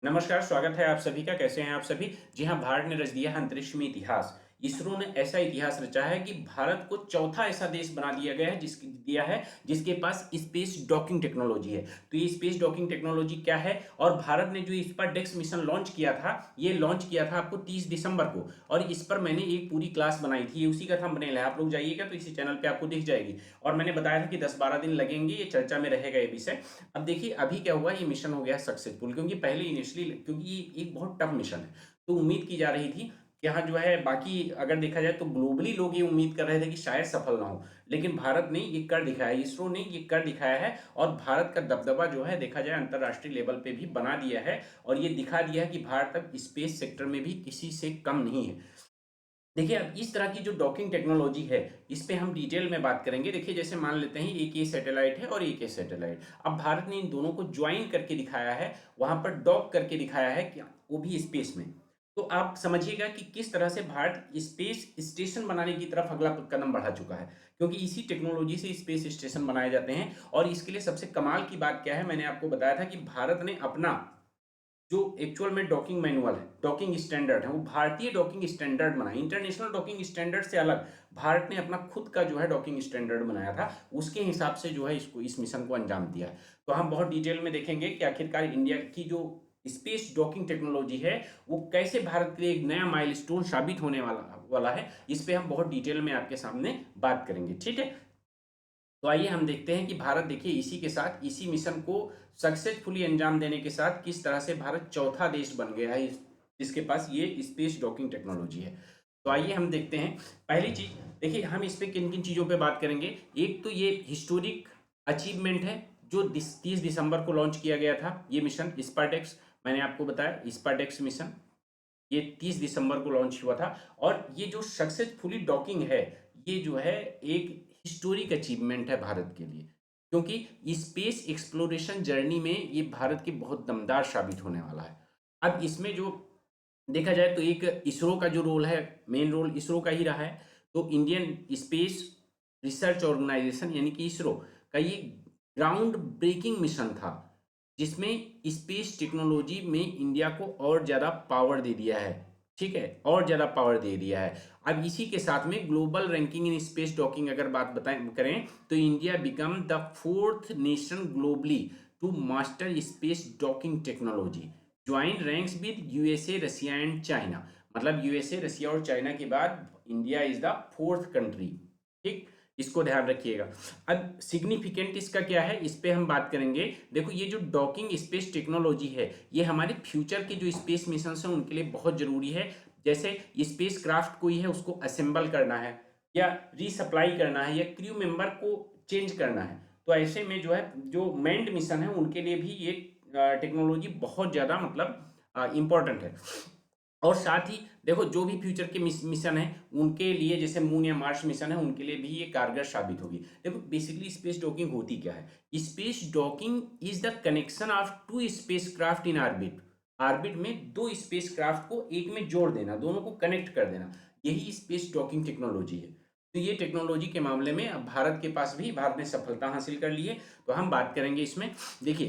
नमस्कार, स्वागत है आप सभी का। कैसे हैं आप सभी? जी हाँ, भारत ने रच दिया है अंतरिक्ष में इतिहास। इसरो ने ऐसा इतिहास रचा है कि भारत को चौथा ऐसा देश बना दिया गया है जिसके पास स्पेस डॉकिंग टेक्नोलॉजी है। तो ये स्पेस डॉकिंग टेक्नोलॉजी क्या है? और भारत ने जो स्पारडेक्स मिशन लॉन्च किया था, ये लॉन्च किया था आपको 30 दिसंबर को। और इस पर मैंने एक पूरी क्लास बनाई थी, ये उसी का थंबनेल है। आप लोग जाइएगा तो इसी चैनल पे आपको दिख जाएगी। और मैंने बताया था कि 10-12 दिन लगेंगे, ये चर्चा में रहेगा ये विषय। अब देखिए अभी क्या हुआ, ये मिशन हो गया सक्सेसफुल, क्योंकि पहले इनिशियली क्योंकि ये एक बहुत टफ मिशन है, तो उम्मीद की जा रही थी कि हाँ जो है, बाकी अगर देखा जाए तो ग्लोबली लोग ये उम्मीद कर रहे थे कि शायद सफल ना हो, लेकिन भारत ने ये कर दिखाया, इसरो ने ये कर दिखाया है। और भारत का दबदबा जो है देखा जाए अंतर्राष्ट्रीय लेवल पे भी बना दिया है। और ये दिखा दिया है कि भारत अब स्पेस सेक्टर में भी किसी से कम नहीं है। देखिए अब इस तरह की जो डॉकिंग टेक्नोलॉजी है, इस पे हम डिटेल में बात करेंगे। देखिए जैसे मान लेते हैं एक ये सैटेलाइट है और एक ये सैटेलाइट। अब भारत ने इन दोनों को ज्वाइन करके दिखाया है, वहां पर डॉक करके दिखाया है कि वो भी स्पेस में। तो आप समझिएगा कि किस तरह से भारत स्पेस स्टेशन बनाने की तरफ अगला कदम बढ़ा चुका है, क्योंकि इसी टेक्नोलॉजी से स्पेस स्टेशन बनाए जाते हैं। और इसके लिए सबसे कमाल की बात क्या है, मैंने आपको बताया था कि भारत ने अपना जो एक्चुअल में डॉकिंग मैनुअल है, डॉकिंग स्टैंडर्ड है, वो भारतीय डॉकिंग स्टैंडर्ड बनाया। इंटरनेशनल डॉकिंग स्टैंडर्ड से अलग भारत ने अपना खुद का जो है डॉकिंग स्टैंडर्ड बनाया था। उसके हिसाब से जो है इसको इस मिशन को अंजाम दिया है। तो हम बहुत डिटेल में देखेंगे कि आखिरकार इंडिया की जो स्पेस डॉकिंग टेक्नोलॉजी है वो कैसे भारत के लिए एक नया माइलस्टोन साबित होने वाला वाला है। इस पे हम बहुत डिटेल में आपके सामने बात करेंगे, ठीक है। तो आइए हम देखते हैं कि भारत, देखिए इसी के साथ, इसी मिशन को सक्सेसफुली अंजाम देने के साथ किस तरह से भारत चौथा देश बन गया है जिसके पास ये स्पेस डॉकिंग टेक्नोलॉजी है। तो आइए हम देखते हैं। पहली चीज, देखिए हम इस पे किन किन चीजों पे बात करेंगे। एक तो ये हिस्टोरिक अचीवमेंट है जो 30 दिसंबर को लॉन्च किया गया था, ये मिशन स्पार्टेक्स। मैंने आपको बताया स्पार्टेक्स मिशन ये 30 दिसंबर को लॉन्च हुआ था। और ये जो सक्सेसफुली डॉकिंग है, ये जो है एक हिस्टोरिक अचीवमेंट है भारत के लिए, क्योंकि स्पेस एक्सप्लोरेशन जर्नी में ये भारत की बहुत दमदार साबित होने वाला है। अब इसमें जो देखा जाए तो एक इसरो का जो रोल है, मेन रोल इसरो का ही रहा है। तो इंडियन स्पेस रिसर्च ऑर्गेनाइजेशन यानी कि इसरो का ये ग्राउंड ब्रेकिंग मिशन था, जिसमें स्पेस टेक्नोलॉजी में इंडिया को और ज़्यादा पावर दे दिया है, ठीक है, और ज़्यादा पावर दे दिया है। अब इसी के साथ में global ranking in space docking अगर बात बताएं करें तो India become the fourth nation globally to master space docking technology, join ranks with USA, Russia and China. मतलब यूएसए, रसिया और चाइना के बाद India is the fourth country, ठीक। इसको ध्यान रखिएगा। अब सिग्निफिकेंट इसका क्या है, इस पे हम बात करेंगे। देखो ये जो डॉकिंग स्पेस टेक्नोलॉजी है, ये हमारे फ्यूचर के जो स्पेस मिशन हैं उनके लिए बहुत जरूरी है। जैसे स्पेस क्राफ्ट कोई है उसको असेंबल करना है, या रीसप्लाई करना है, या क्रू मेंबर को चेंज करना है, तो ऐसे में जो है जो मैंड मिशन है उनके लिए भी ये टेक्नोलॉजी बहुत ज़्यादा मतलब इम्पोर्टेंट है। और साथ ही देखो जो भी फ्यूचर के मिशन है उनके लिए, जैसे मून या मार्स मिशन है, उनके लिए भी ये कारगर साबित होगी। देखो बेसिकली स्पेस डॉकिंग होती क्या है। Space docking is the connection of two spacecraft in orbit. Orbit में दो स्पेस क्राफ्ट को एक में जोड़ देना, दोनों को कनेक्ट कर देना, यही स्पेस डॉकिंग टेक्नोलॉजी है। तो ये टेक्नोलॉजी के मामले में अब भारत के पास भी, भारत ने सफलता हासिल कर ली है। तो हम बात करेंगे इसमें। देखिए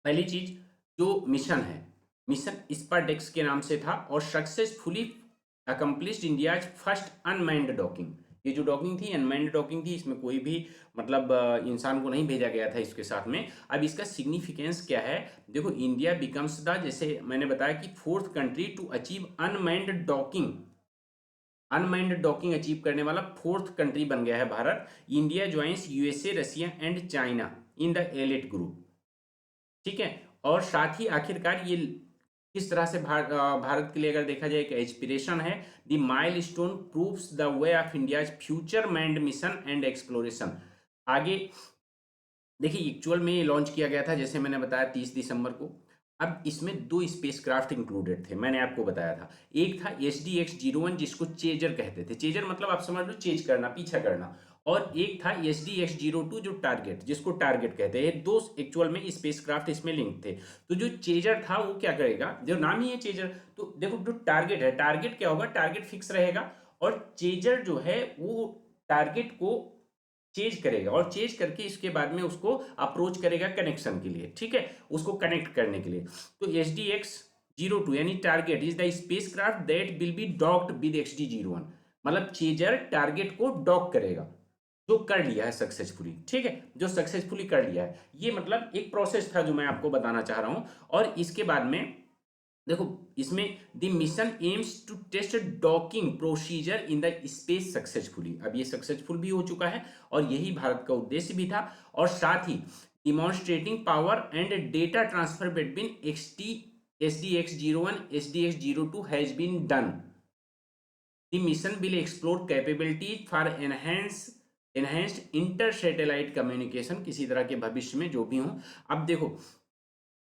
पहली चीज, जो मिशन है, मिशन स्पारडेक्स के नाम से था और successfully accomplished India first unmanned docking. ये जो डॉकिंग थी अनमैन्ड डॉकिंग थी, इसमें कोई भी मतलब इंसान को नहीं भेजा गया था इसके साथ में। अब इसका सिग्निफिकेंस क्या है, देखो इंडिया बिकम्स द, जैसे मैंने बताया कि fourth country to achieve unmanned docking, unmanned docking achieve करने वाला फोर्थ कंट्री बन गया है Bharat. India joins USA, Russia and China in the elite group, ठीक है। और साथ ही आखिरकार ये किस तरह से भारत के लिए अगर देखा जाए एक एस्पिरेशन है। The milestone proves the way of India's future manned mission and exploration. आगे देखिए एक्चुअल में ये लॉन्च किया गया था जैसे मैंने बताया 30 दिसंबर को। अब इसमें दो स्पेसक्राफ्ट इंक्लूडेड थे, मैंने आपको बताया था। एक था SDX-01 जिसको चेजर कहते थे, चेजर मतलब आप समझ लो चेज करना, पीछा करना। और एक था SDX-02 जो टारगेट, जिसको टारगेट कहते हैं। दो एक्चुअल में स्पेसक्राफ्ट इसमें लिंक थे। तो जो चेजर था वो क्या करेगा, जो नाम ही है चेजर, तो देखो जो टारगेट है, टारगेट क्या होगा, टारगेट फिक्स रहेगा। और चेजर जो है वो टारगेट को चेज करेगा और चेज करके इसके बाद में उसको अप्रोच करेगा कनेक्शन के लिए, ठीक है, उसको कनेक्ट करने के लिए। तो SDX-02 यानी target is the space craft that will be docked with XD-01, मतलब चेजर टारगेट को डॉक करेगा, जो कर लिया है सक्सेसफुली, ठीक है, जो सक्सेसफुली कर लिया है। ये मतलब एक प्रोसेस था जो मैं आपको बताना चाह रहा हूं। और इसके बाद में देखो इसमें the mission aims to test docking procedure in the space successfully, अब ये सक्सेसफुल भी हो चुका है और यही भारत का उद्देश्य भी था। और साथ ही demonstrating power and data transfer between SDX-01 SDX-02 has been done. The mission will explore capabilities for enhanced inter-satellite communication, किसी तरह के भविष्य में जो भी हो। अब देखो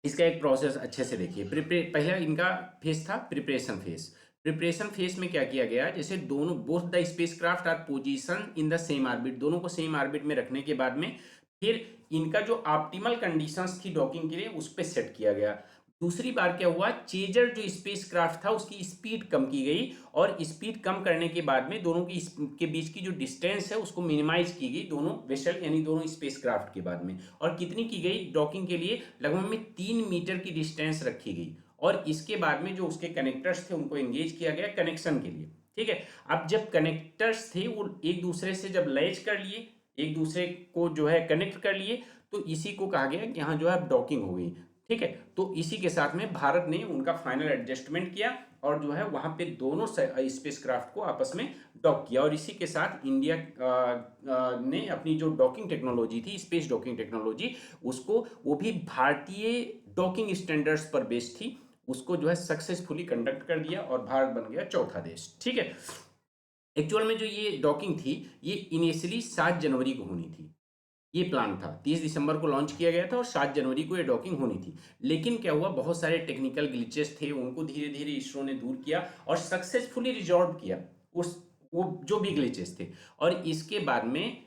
इसका एक प्रोसेस अच्छे से देखिए। पहला इनका फेज था प्रिपरेशन फेज। प्रिपरेशन फेज में क्या किया गया, जैसे दोनों both the spacecraft are position in the same orbit, दोनों को सेम ऑर्बिट में रखने के बाद में फिर इनका जो ऑप्टिमल कंडीशंस थी डॉकिंग के लिए उस पर सेट किया गया। दूसरी बार क्या हुआ, चेजर जो स्पेस क्राफ्ट था उसकी स्पीड कम की गई और स्पीड कम करने के बाद में दोनों की के बीच की जो डिस्टेंस है उसको मिनिमाइज की गई, दोनों वेसल यानी दोनों स्पेस क्राफ्ट के बाद में। और कितनी की गई, डॉकिंग के लिए लगभग में 3 मीटर की डिस्टेंस रखी गई। और इसके बाद में जो उसके कनेक्टर्स थे उनको एंगेज किया गया कनेक्शन के लिए, ठीक है। अब जब कनेक्टर्स थे वो एक दूसरे से जब लैच कर लिए, एक दूसरे को जो है कनेक्ट कर लिए, तो इसी को कहा गया कि यहाँ जो है डॉकिंग हो गई, ठीक है। तो इसी के साथ में भारत ने उनका फाइनल एडजस्टमेंट किया और जो है वहां पे दोनों स्पेस क्राफ्ट को आपस में डॉक किया। और इसी के साथ इंडिया ने अपनी जो डॉकिंग टेक्नोलॉजी थी, स्पेस डॉकिंग टेक्नोलॉजी, उसको वो भी भारतीय डॉकिंग स्टैंडर्ड्स पर बेस्ड थी, उसको जो है सक्सेसफुली कंडक्ट कर दिया और भारत बन गया चौथा देश, ठीक है। एक्चुअल में जो ये डॉकिंग थी ये इनिशियली 7 जनवरी को होनी थी, ये प्लान था। 30 दिसंबर को लॉन्च किया गया था और 7 जनवरी को ये डॉकिंग होनी थी। लेकिन क्या हुआ, बहुत सारे टेक्निकल ग्लिचेस थे, उनको धीरे धीरे इसरो ने दूर किया और सक्सेसफुली रिजॉल्व किया उस वो जो भी ग्लिचेस थे। और इसके बाद में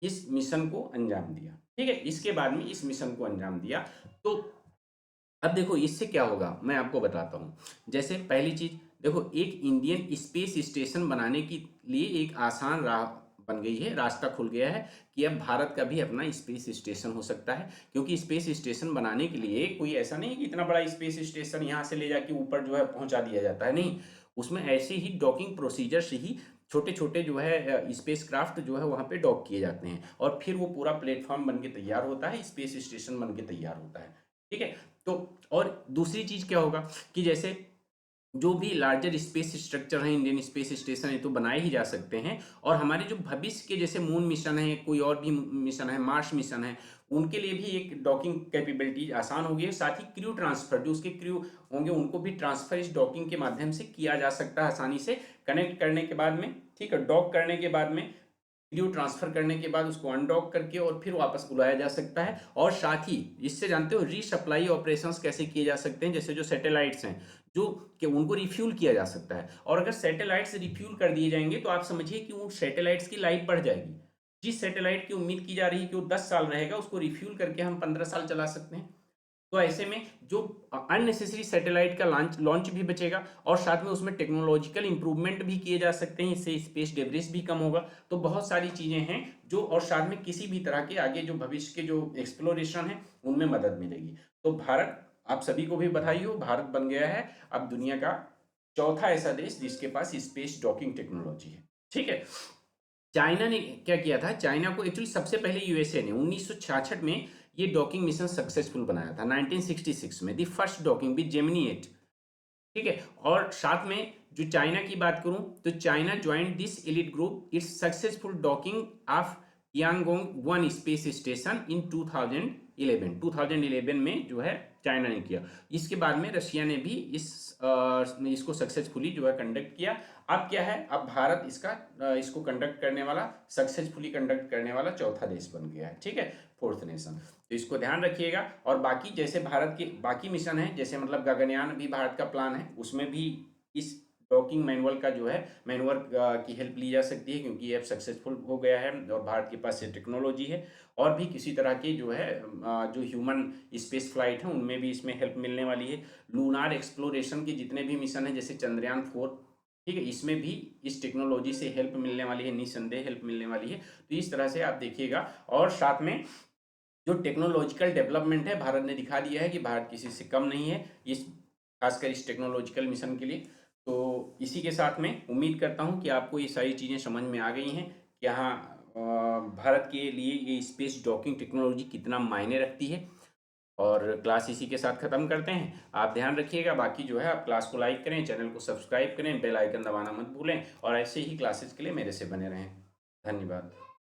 इस मिशन को अंजाम दिया, ठीक है, इसके बाद में इस मिशन को अंजाम दिया। तो अब देखो इससे क्या होगा मैं आपको बताता हूँ। जैसे पहली चीज देखो, एक इंडियन स्पेस स्टेशन बनाने के लिए एक आसान राह बन गई है, रास्ता खुल गया है कि अब भारत का भी अपना स्पेस स्टेशन हो सकता है। क्योंकि स्पेस स्टेशन बनाने के लिए कोई ऐसा नहीं कि इतना बड़ा स्पेस स्टेशन यहाँ से ले जाके ऊपर जो है पहुंचा दिया जाता है, नहीं, उसमें ऐसे ही डॉकिंग प्रोसीजर से ही छोटे छोटे जो है स्पेस क्राफ्ट जो है वहाँ पे डॉक किए जाते हैं और फिर वो पूरा प्लेटफॉर्म बन के तैयार होता है, स्पेस स्टेशन बन के तैयार होता है, ठीक है। तो और दूसरी चीज क्या होगा कि जैसे जो भी लार्जर स्पेस स्ट्रक्चर है, इंडियन स्पेस स्टेशन है, तो बनाए ही जा सकते हैं। और हमारे जो भविष्य के जैसे मून मिशन है, कोई और भी मिशन है, मार्स मिशन है, उनके लिए भी एक डॉकिंग कैपेबिलिटी आसान होगी। साथ ही क्रू ट्रांसफर, जो उसके क्रू होंगे उनको भी ट्रांसफर इस डॉकिंग के माध्यम से किया जा सकता है आसानी से, कनेक्ट करने के बाद में, ठीक है, डॉक करने के बाद में क्रू ट्रांसफर करने के बाद उसको अनडॉक करके और फिर वापस बुलाया जा सकता है। और साथ ही इससे जानते हो रीसप्लाई ऑपरेशंस कैसे किए जा सकते हैं, जैसे जो सैटेलाइट्स हैं जो कि उनको रिफ्यूल किया जा सकता है। और अगर सैटेलाइट्स रिफ्यूल कर दिए जाएंगे तो आप समझिए कि उन सैटेलाइट्स की लाइफ बढ़ जाएगी। जिस सैटेलाइट की उम्मीद की जा रही है कि वो 10 साल रहेगा, उसको रिफ्यूल करके हम 15 साल चला सकते हैं। तो ऐसे में जो अननेसेसरी सैटेलाइट का लॉन्च लॉन्च भी बचेगा और साथ में उसमें टेक्नोलॉजिकल इंप्रूवमेंट भी किए जा सकते हैं, इससे स्पेस डेब्रिस भी कम होगा। तो बहुत सारी चीजें हैं जो, और साथ में किसी भी तरह के आगे जो भविष्य के जो एक्सप्लोरेशन है उनमें मदद मिलेगी। तो भारत, आप सभी को भी बधाई हो, भारत बन गया है अब दुनिया का चौथा ऐसा देश जिसके पास स्पेस डॉकिंग टेक्नोलॉजी है, ठीक है। चाइना ने क्या किया था, चाइना को एक्चुअली सबसे पहले यूएसए ने 1966 में ये डॉकिंग मिशन सक्सेसफुल बनाया था, 1966 में the first docking with Gemini 8, ठीक है। और साथ में जो चाइना की बात करूं तो China joined this elite group its successful docking of यांगोंग 1 स्पेस स्टेशन इन 2011 में जो है चाइना ने किया। इसके बाद में रशिया ने भी इसको सक्सेसफुली जो है कंडक्ट किया। अब क्या है, अब भारत इसको कंडक्ट करने वाला, सक्सेसफुली कंडक्ट करने वाला चौथा देश बन गया है, ठीक है, फोर्थ नेशन। तो इसको ध्यान रखिएगा। और बाकी जैसे भारत के बाकी मिशन है, जैसे मतलब गगनयान भी भारत का प्लान है, उसमें भी इस डॉकिंग मैनुअल का जो है मैनुअल की हेल्प ली जा सकती है, क्योंकि ये अब सक्सेसफुल हो गया है और भारत के पास ये टेक्नोलॉजी है। और भी किसी तरह के जो है जो ह्यूमन स्पेस फ्लाइट है उनमें भी इसमें हेल्प मिलने वाली है। लूनार एक्सप्लोरेशन के जितने भी मिशन है, जैसे चंद्रयान 4 ठीक है, इसमें भी इस टेक्नोलॉजी से हेल्प मिलने वाली है, निसंदेह हेल्प मिलने वाली है। तो इस तरह से आप देखिएगा, और साथ में जो टेक्नोलॉजिकल डेवलपमेंट है, भारत ने दिखा दिया है कि भारत किसी से कम नहीं है इस, खासकर इस टेक्नोलॉजिकल मिशन के लिए। तो इसी के साथ में उम्मीद करता हूँ कि आपको ये सारी चीज़ें समझ में आ गई हैं कि हाँ, भारत के लिए ये स्पेस डॉकिंग टेक्नोलॉजी कितना मायने रखती है। और क्लास इसी के साथ ख़त्म करते हैं। आप ध्यान रखिएगा, बाकी जो है आप क्लास को लाइक करें, चैनल को सब्सक्राइब करें, बेल आइकन दबाना मत भूलें, और ऐसे ही क्लासेस के लिए मेरे से बने रहें। धन्यवाद।